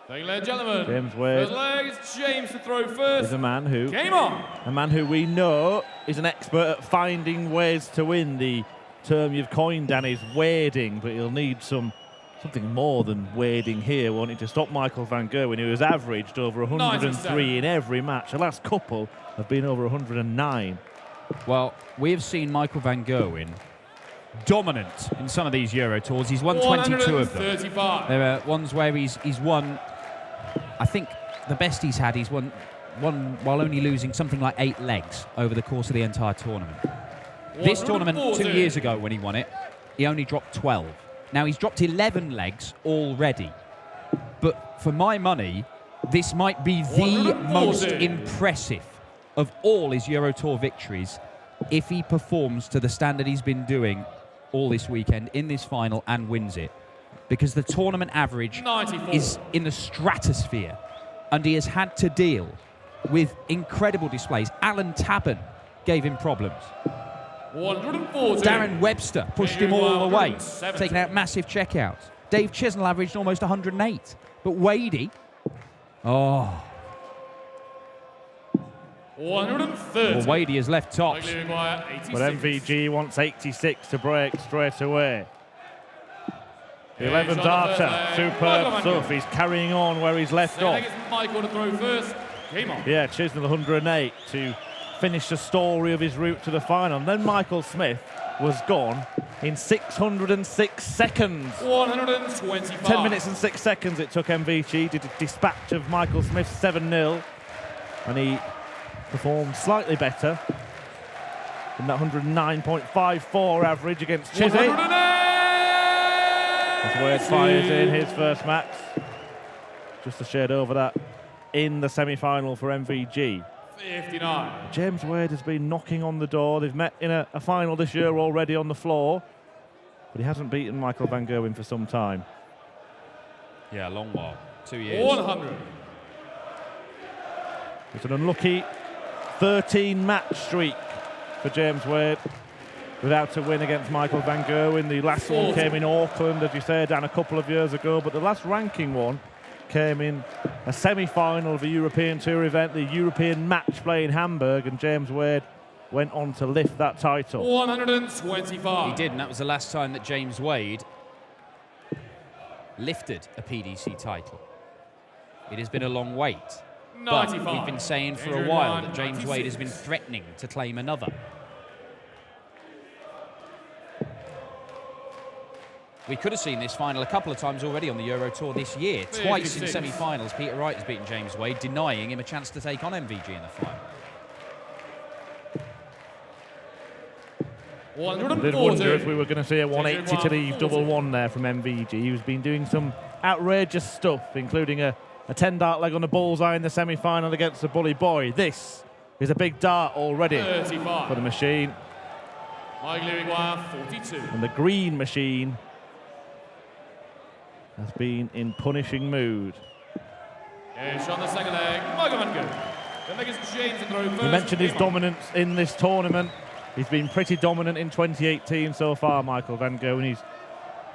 Thank you, ladies and gentlemen. James Wade. First leg is James to throw first. Is a man who Game on. A man who we know is an expert at finding ways to win. The term you've coined, Dan, is wading, but he'll need something more than wading here, wanting to stop Michael van Gerwen, who has averaged over 103 in every match. The last couple have been over 109. Well, we have seen Michael van Gerwen dominant in some of these Euro Tours. He's won 22 of them. There are ones where he's won, I think the best he's had, he's won while only losing something like 8 legs over the course of the entire tournament. This tournament 2 years ago when he won it, he only dropped 12. Now he's dropped 11 legs already. But for my money, this might be the most impressive of all his Euro Tour victories if he performs to the standard he's been doing all this weekend in this final and wins it. Because the tournament average 94. is in the stratosphere, and he has had to deal with incredible displays. Alan Tabban gave him problems. 140. Darren Webster pushed him all the way, taking out massive checkouts. Dave Chisnell averaged almost 108. But Wadey, oh. 130. Well, Wadey has left tops. But MVG wants 86 to break straight away. The 11th darter, superb stuff. He's carrying on where he's left off. Michael to throw first. Game on. Yeah, Chisnell 108 to finish the story of his route to the final. And then Michael Smith was gone in 606 seconds. 125. 10 minutes and 6 seconds it took MVG to dispatch of Michael Smith 7-0. And he performed slightly better than that 109.54 average against Chizzy. As Wade fires in his first max. Just a shade over that in the semi-final for MVG. 59. James Wade has been knocking on the door. They've met in a final this year already on the floor, but he hasn't beaten Michael van Gerwen for some time. Yeah, a long while. 2 years. 100. It's an unlucky 13-match streak for James Wade without a win against Michael van Gerwen. The last one came in Auckland, as you said, and a couple of years ago, but the last ranking one came in a semi-final of a European Tour event, the European Match Play in Hamburg, and James Wade went on to lift that title. 125. He did, and that was the last time that James Wade lifted a PDC title. It has been a long wait. 95. But we've been saying for a while that James Wade has been threatening to claim another. We could have seen this final a couple of times already on the Euro Tour this year. Twice in semi-finals, Peter Wright has beaten James Wade, denying him a chance to take on MVG in the final. I did wonder if we were going to see a 180 to leave double one there from MVG. He's been doing some outrageous stuff, including a 10-dart leg on the bullseye in the semi-final against the Bully Boy. This is a big dart already 35. for the machine. Michael Uruguay, 42. And the green machine has been in punishing mood. It's on the second leg. Michael van Gerwen. The leg is James to throw first. You mentioned his dominance in this tournament. He's been pretty dominant in 2018 so far, Michael van Gerwen. He's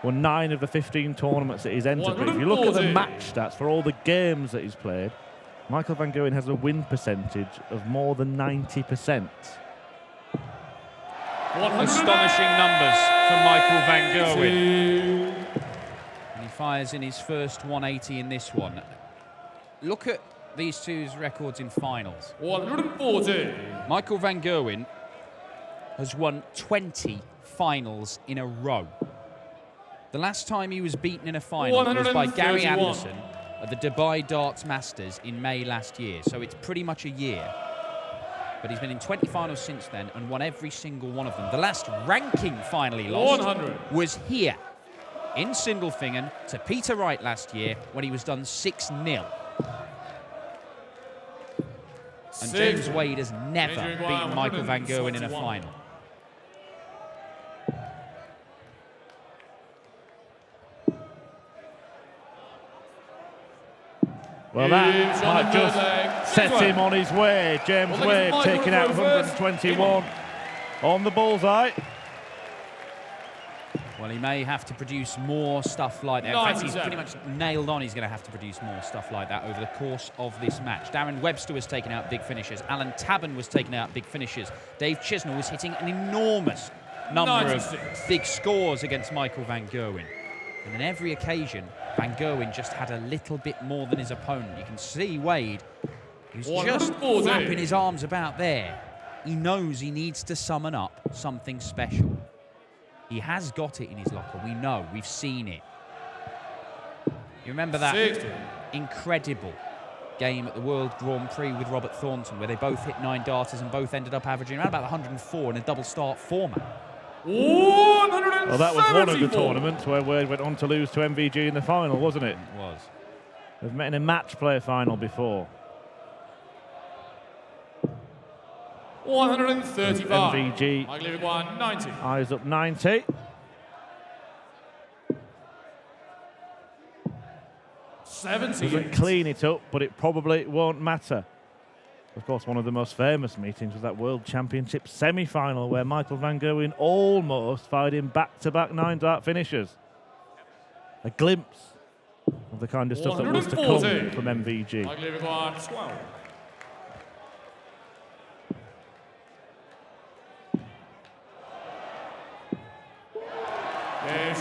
won 9 of the 15 tournaments that he's entered. But if you look at the match stats for all the games that he's played, Michael van Gerwen has a win percentage of more than 90%. Astonishing numbers from Michael van Gerwen. And he fires in his first 180 in this one. Look at these two's records in finals. 140. Michael van Gerwen has won 20 finals in a row. The last time he was beaten in a final was by Gary Anderson at the Dubai Darts Masters in May last year. So it's pretty much a year. But he's been in 20 finals since then and won every single one of them. The last ranking final he lost 100. was here in Sindelfingen to Peter Wright last year when he was done 6-0. And James Wade has never beaten Michael van Gerwen in a final. Well, that might just set him on his way. James Wade taking out 121 on the bullseye. Well, he may have to produce more stuff like that. In fact, he's pretty much nailed on. He's going to have to produce more stuff like that over the course of this match. Darren Webster was taking out big finishes. Alan Tabben was taking out big finishes. Dave Chisnell was hitting an enormous number of big scores against Michael van Gerwen. And on every occasion, Van Gerwen just had a little bit more than his opponent. You can see Wade, who's just flapping his arms about there. He knows he needs to summon up something special. He has got it in his locker. We know. We've seen it. You remember that incredible game at the World Grand Prix with Robert Thornton, where they both hit 9 darters and both ended up averaging around about 104 in a double start format. Well, that was one of the tournaments where Wade went on to lose to MVG in the final, wasn't it? It was. They've met in a match play final before. 135. MVG. 90. Eyes up 90. Doesn't clean it up, but it probably won't matter. Of course, one of the most famous meetings was that World Championship semi-final where Michael van Gerwen almost fired in back-to-back 9-dart finishers. A glimpse of the kind of stuff that was to come from MVG.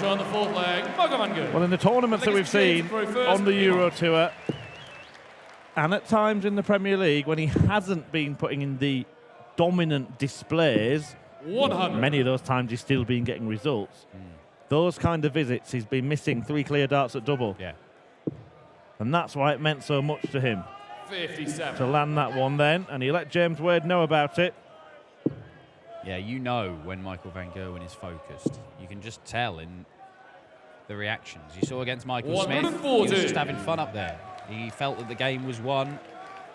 On the fourth leg, well, in the tournaments that we've seen on the Euro Tour and at times in the Premier League, when he hasn't been putting in the dominant displays, many of those times he's still been getting results. Those kind of visits, he's been missing 3 clear darts at double. Yeah. And that's why it meant so much to him 57. to land that one then, and he let James Wade know about it. Yeah, you know when Michael van Gerwen is focused. You can just tell in the reactions. You saw against Michael Smith, he was just having fun up there. He felt that the game was won,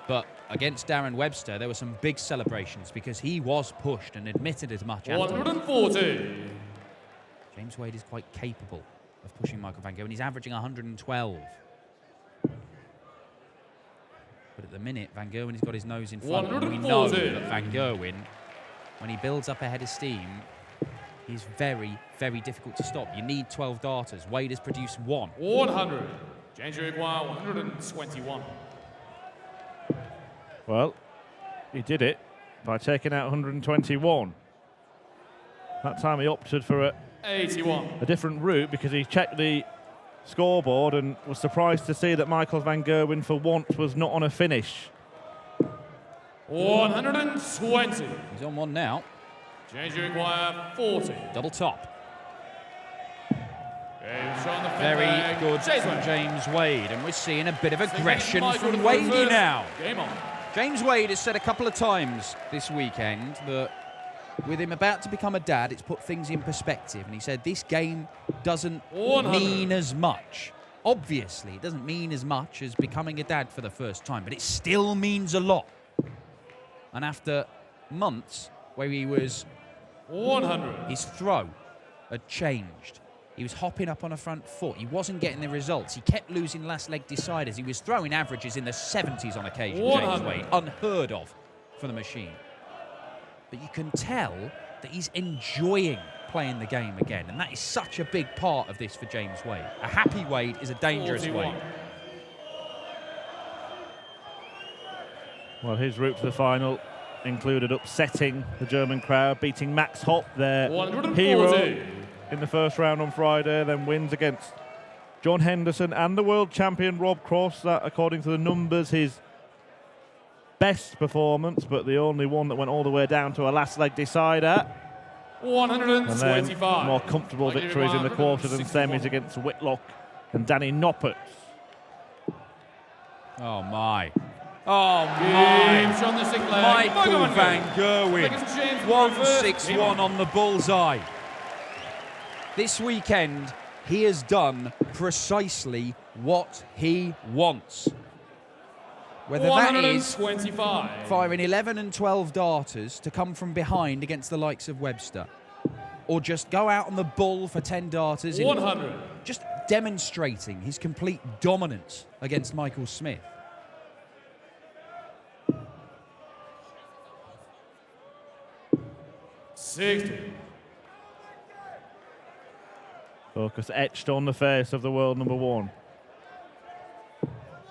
but against Darren Webster, there were some big celebrations because he was pushed and admitted as much. 140. James Wade is quite capable of pushing Michael van Gerwen. He's averaging 112. But at the minute, Van Gerwen has got his nose in front. And we know that Van Gerwen, when he builds up a head of steam, he's very, very difficult to stop. You need 12 darters. Wade has produced 1. 100. James Wade 121. Well, he did it by taking out 121. That time he opted for a 81. A different route because he checked the scoreboard and was surprised to see that Michael van Gerwen for once was not on a finish. 120. He's on 1 now. Change you require 40. Double top. Very good from James Wade, and we're seeing a bit of aggression from Wadey now. Game on. James Wade has said a couple of times this weekend that with him about to become a dad, it's put things in perspective, and he said this game doesn't mean as much. Obviously, it doesn't mean as much as becoming a dad for the first time, but it still means a lot. And after months where he was 100, his throw had changed. He was hopping up on a front foot. He wasn't getting the results. He kept losing last leg deciders. He was throwing averages in the 70s on occasion, James Wade. Unheard of for the machine. But you can tell that he's enjoying playing the game again. And that is such a big part of this for James Wade. A happy Wade is a dangerous 41. Wade. Well, his route to the final included upsetting the German crowd, beating Max Hopp, their hero, in the first round on Friday, then wins against John Henderson and the world champion Rob Cross. That, according to the numbers, his best performance, but the only one that went all the way down to a last leg decider. 125. And then more comfortable victories in the quarters and semis against Whitlock and Danny Noppert. Oh, my. Oh, my. Michael van Gerwen. 161 on the bullseye. This weekend, he has done precisely what he wants. Whether that is firing 11 and 12 darters to come from behind against the likes of Webster, or just go out on the bull for 10 darters, 100. Just demonstrating his complete dominance against Michael Smith. Focus etched on the face of the world number one.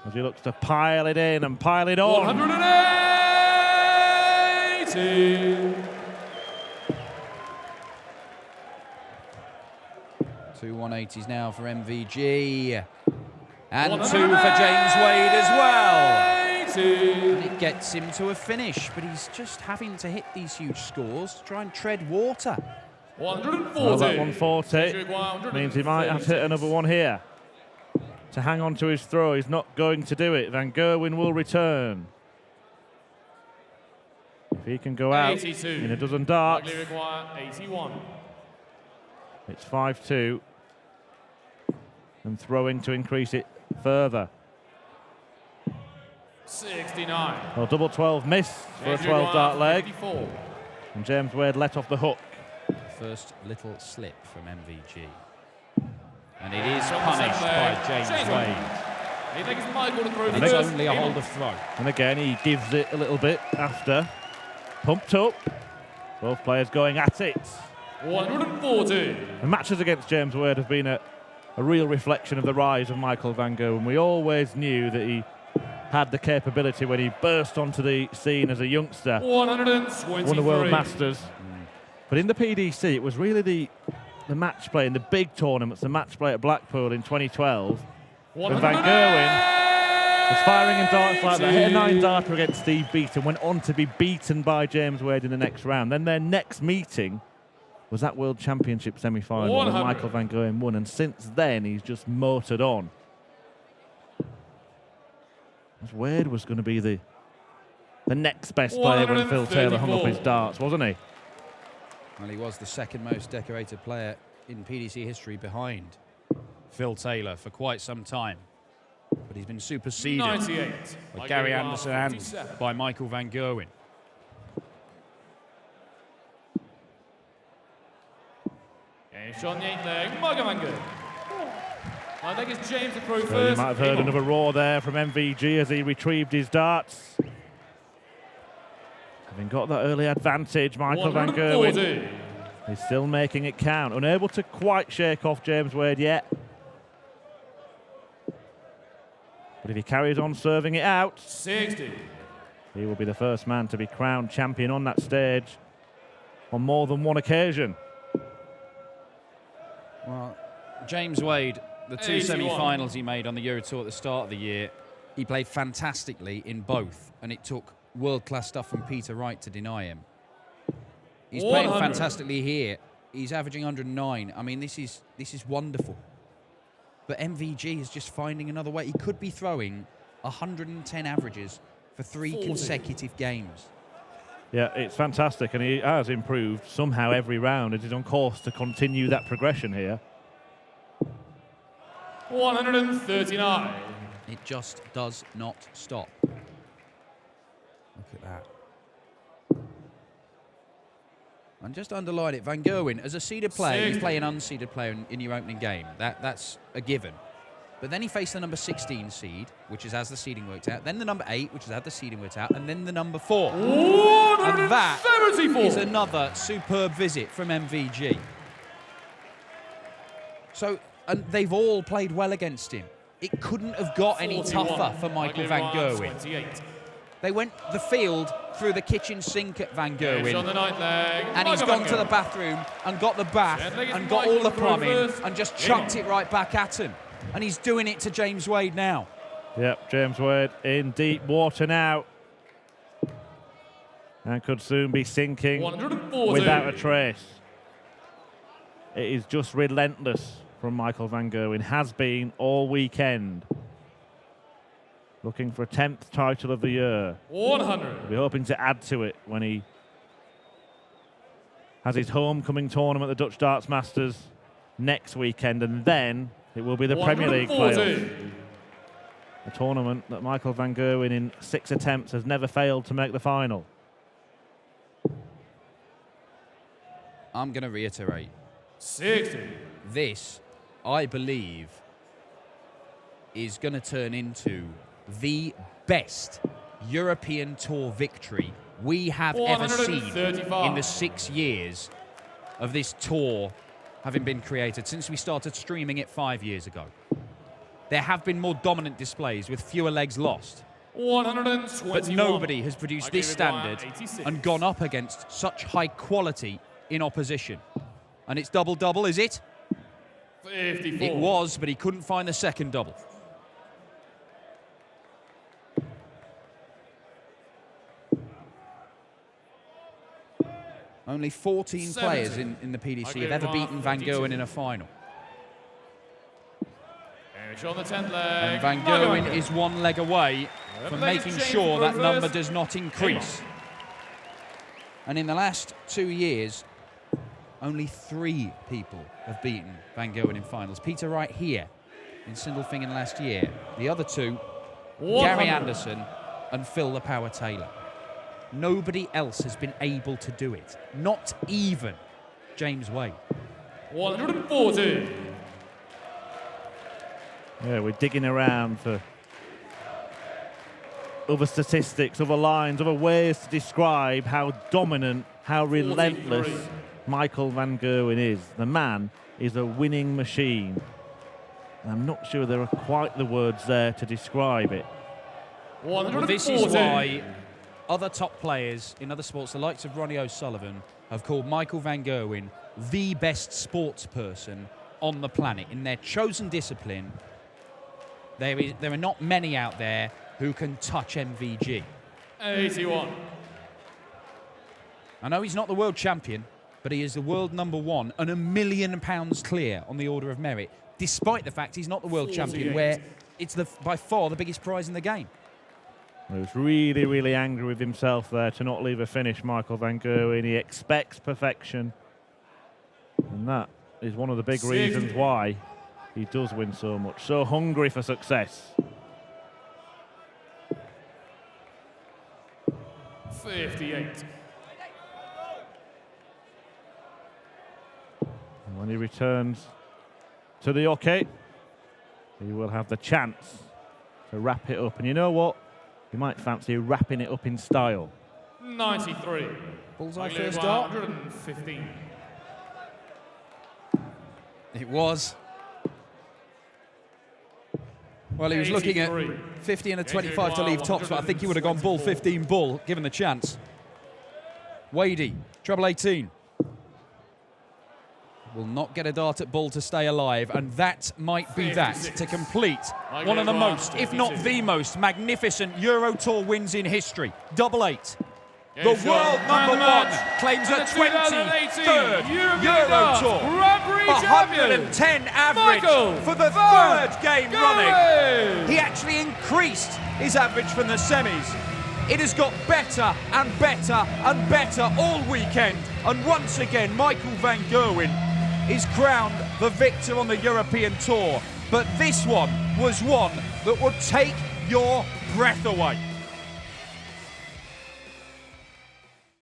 As he looks to pile it in and pile it on. 180. 2 180s now for MVG. And 2 for James Wade as well. And it gets him to a finish, but he's just having to hit these huge scores to try and tread water. 140. Well, that 140 means he might have to hit another one here to hang on to his throw. He's not going to do it. Van Gerwen will return. If he can go out 82. in a dozen darts, Likely require 81. it's 5-2. And throwing to increase it further. 69. Well, double 12 miss for a 12-dart leg. 54. And James Wade let off the hook. First little slip from MVG. And it is punished by James Wade. He thinks Michael to throw And the it's first. only a hold of throw. And again, he gives it a little bit after. Pumped up. Both players going at it. 140. The matches against James Wade have been a real reflection of the rise of Michael van Gerwen. We always knew that he had the capability when he burst onto the scene as a youngster. 123. Won the World Masters. But in the PDC, it was really the match play in the big tournaments, the match play at Blackpool in 2012, when Van Gerwen was firing in darts like that, hit a 9-darter against Steve Beaton, went on to be beaten by James Wade in the next round. Then their next meeting was that World Championship semi-final when Michael van Gerwen won, and since then he's just motored on. As Wade was going to be the next best player when Phil Taylor hung up his darts, wasn't he? Well, he was the second most decorated player in PDC history behind Phil Taylor for quite some time. But he's been superseded 98. by Gary Anderson and by Michael van Gerwen. Shot the 8th leg, Michael van Gerwen. I think it's James to throw So first. you might have heard another roar there from MVG as he retrieved his darts. Having got that early advantage, Michael van Gerwen is still making it count. Unable to quite shake off James Wade yet. But if he carries on serving it out, 60. he will be the first man to be crowned champion on that stage on more than one occasion. Well, James Wade, the 2 semi-finals he made on the Euro Tour at the start of the year, he played fantastically in both, and it took world-class stuff from Peter Wright to deny him. He's playing fantastically here. He's averaging 109. I mean, this is wonderful. But MVG is just finding another way. He could be throwing 110 averages for 3 consecutive games. Yeah, it's fantastic, and he has improved somehow every round. It is on course to continue that progression here. 139. It just does not stop. Look at that. And just underline it, Van Gerwen, as a seeded player, he's playing an unseeded player in your opening game. That's a given. But then he faced the number 16 seed, which is as the seeding worked out, then the number 8, which is as the seeding worked out, and then the number 4. And that is another superb visit from MVG. So, and they've all played well against him. It couldn't have got any tougher for Michael van Gerwen. They went the field through the kitchen sink at Van Gerwen, and he's gone to the bathroom and got the bath and got all the plumbing and just chucked it right back at him. And he's doing it to James Wade now. Yep, James Wade in deep water now. And could soon be sinking without a trace. It is just relentless from Michael van Gerwen. Has been all weekend. Looking for a 10th title of the year. 100. We'll be hoping to add to it when he has his homecoming tournament at the Dutch Darts Masters next weekend, and then it will be the Premier League playoffs. A tournament that Michael van Gerwen in 6 attempts has never failed to make the final. I'm going to reiterate. 60. This, I believe, is going to turn into the best European Tour victory we have ever seen in the 6 years of this tour having been created since we started streaming it 5 years ago. There have been more dominant displays with fewer legs lost. 121. But nobody has produced this standard and gone up against such high quality in opposition. And it's double-double, is it? 54. It was, but he couldn't find the second double. Only 14 players in the PDC have ever beaten Van Gerwen in a final. On the 10th leg. And Van Gerwen is one leg away from making sure that number does not increase. And in the last 2 years, only 3 people have beaten Van Gerwen in finals. Peter Wright here in Sindelfingen last year. The other 2, Gary Anderson and Phil the Power Taylor. Nobody else has been able to do it. Not even James Wade. 140. Yeah, we're digging around for other statistics, other lines, other ways to describe how dominant, how relentless 43. Michael Van Gerwen is. The man is a winning machine. I'm not sure there are quite the words there to describe it. 140. Well, this is why other top players in other sports, the likes of Ronnie O'Sullivan, have called Michael Van Gerwen the best sports person on the planet. In their chosen discipline, there are not many out there who can touch MVG. 81. I know he's not the world champion, but he is the world #1 and £1 million clear on the Order of Merit, despite the fact he's not the world champion, where it's by far the biggest prize in the game. He was really, really angry with himself there to not leave a finish, Michael Van Gerwen. He expects perfection. And that is one of the big reasons why he does win so much. So hungry for success. 58. And when he returns to the hockey, he will have the chance to wrap it up. And you know what? You might fancy wrapping it up in style. 93. Bullseye first dart. 115. It was. Well, he was looking at 50 and a 25 to leave tops, but I think he would have gone bull 15 bull, given the chance. Wadey, treble 18. Will not get a dart at bull to stay alive, and that might be that to complete one of the most, if not the most, magnificent Euro Tour wins in history. Double 8. The world #1 claims a 23rd Euro Tour, 110 average for the 3rd game running. He actually increased his average from the semis. It has got better and better and better all weekend, and once again Michael Van Gerwen is crowned the victor on the European Tour. But this one was one that would take your breath away.